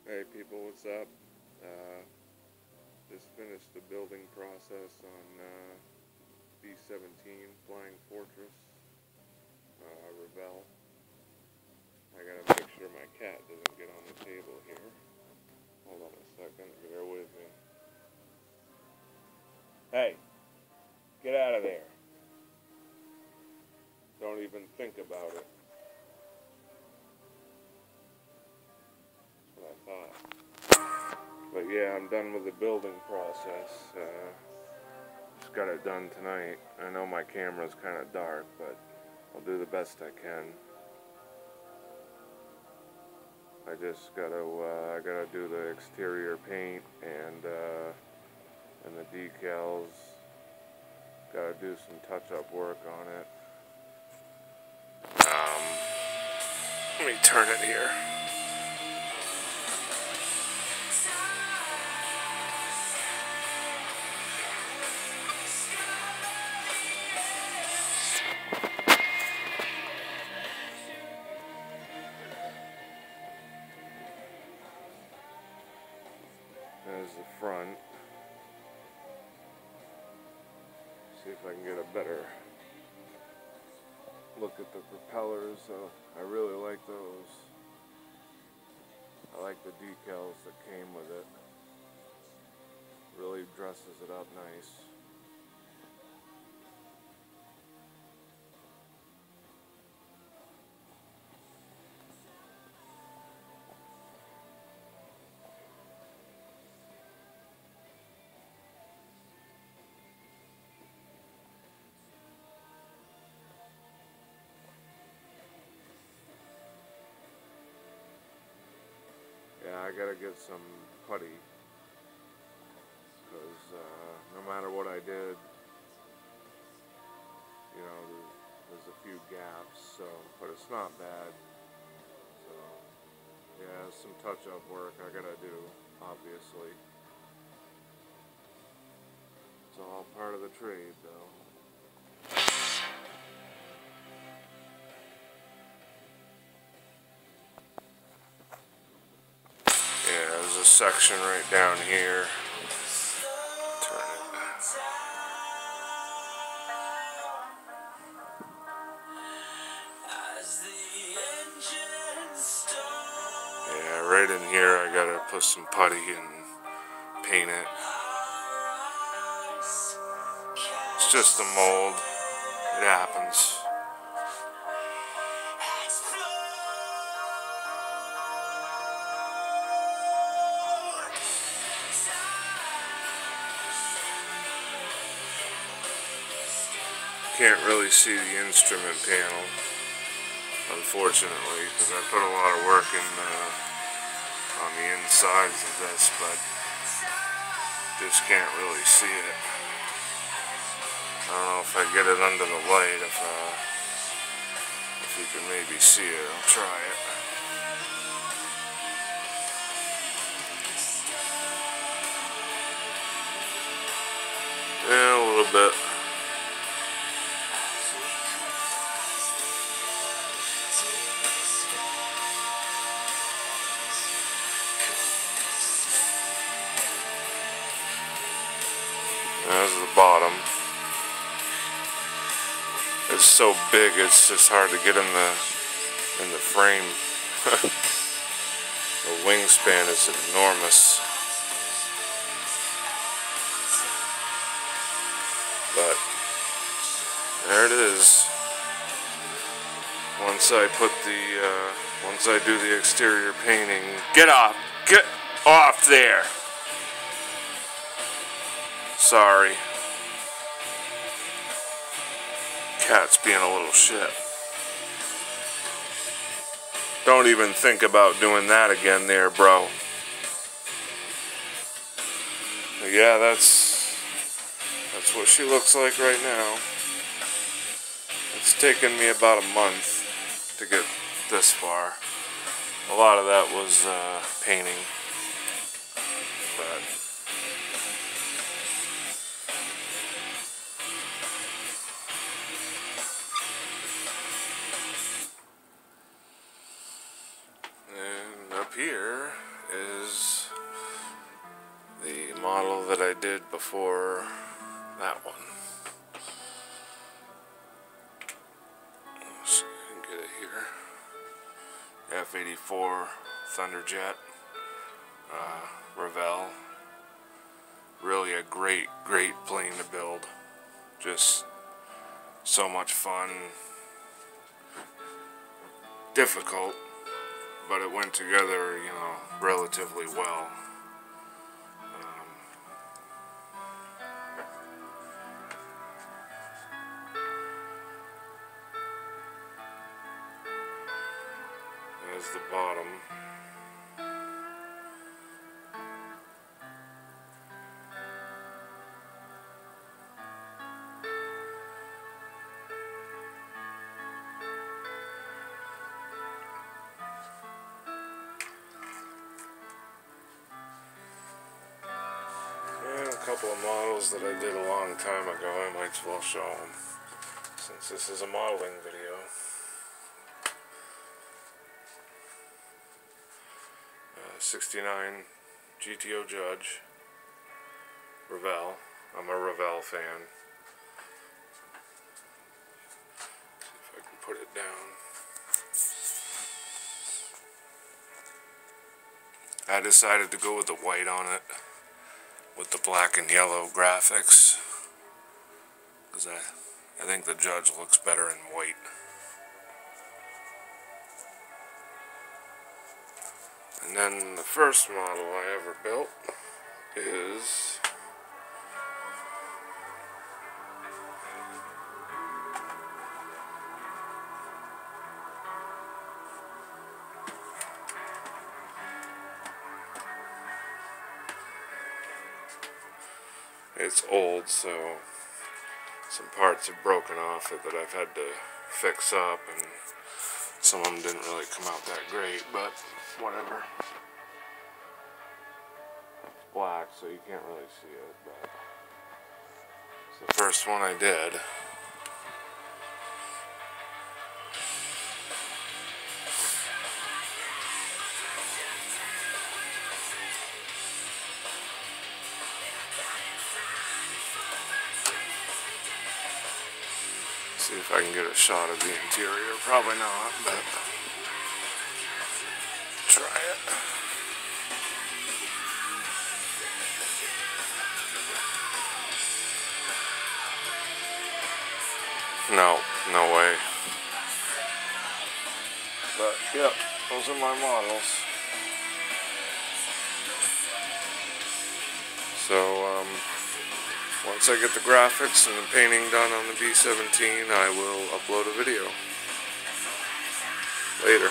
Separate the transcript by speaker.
Speaker 1: Hey people, what's up? Just finished the building process on B-17 Flying Fortress, Revell. I gotta make sure my cat doesn't get on the table here. Hold on a second, bear with me. Hey, get out of there. Don't even think about it. That's what I thought. But yeah, I'm done with the building process. Just got it done tonight. I know my camera's kind of dark, but I'll do the best I can. I just I gotta do the exterior paint and the decals. Gotta do some touch-up work on it. Let me turn it here. There's the front. See if I can get a better look at the propellers. I really like those. I like the decals that came with it. Really dresses it up nice. Yeah, I gotta get some putty, because no matter what I did, you know, there's a few gaps, but it's not bad. So, yeah, some touch-up work I gotta do, obviously. It's all part of the trade, though. Yeah, there's a section right down here. Turn it. Yeah, right in here I gotta put some putty and paint it. It's just a mold. It happens. Can't really see the instrument panel, unfortunately, because I put a lot of work in on the insides of this, but just can't really see it. I don't know if I get it under the light, if you can maybe see it. I'll try it. Yeah, a little bit. There's the bottom. It's so big, it's just hard to get in the frame. The wingspan is enormous. But there it is. Once I do the exterior painting, get off there. Sorry. Cat's being a little shit. Don't even think about doing that again there, bro. But yeah, that's what she looks like right now. It's taken me about a month to get this far. A lot of that was painting. But and up here is the model that I did before that one. Let's see if I can get it here. F-84 Thunderjet, Revell. Really a great plane to build. Just so much fun. Difficult, but it went together, you know, relatively well. There's the bottom. And a couple of models that I did a long time ago, I might as well show them, since this is a modeling video. 69 GTO Judge, Revell. I'm a Revell fan. See if I can put it down. I decided to go with the white on it, with the black and yellow graphics, because I think the Judge looks better in white. And then the first model I ever built is it's old, so some parts have broken off it that I've had to fix up, and some of them didn't really come out that great, but whatever. It's black, so you can't really see it, but it's the first one I did. See if I can get a shot of the interior. Probably not, but try it. No, no way. But yep, those are my models. So once I get the graphics and the painting done on the B-17, I will upload a video. Later.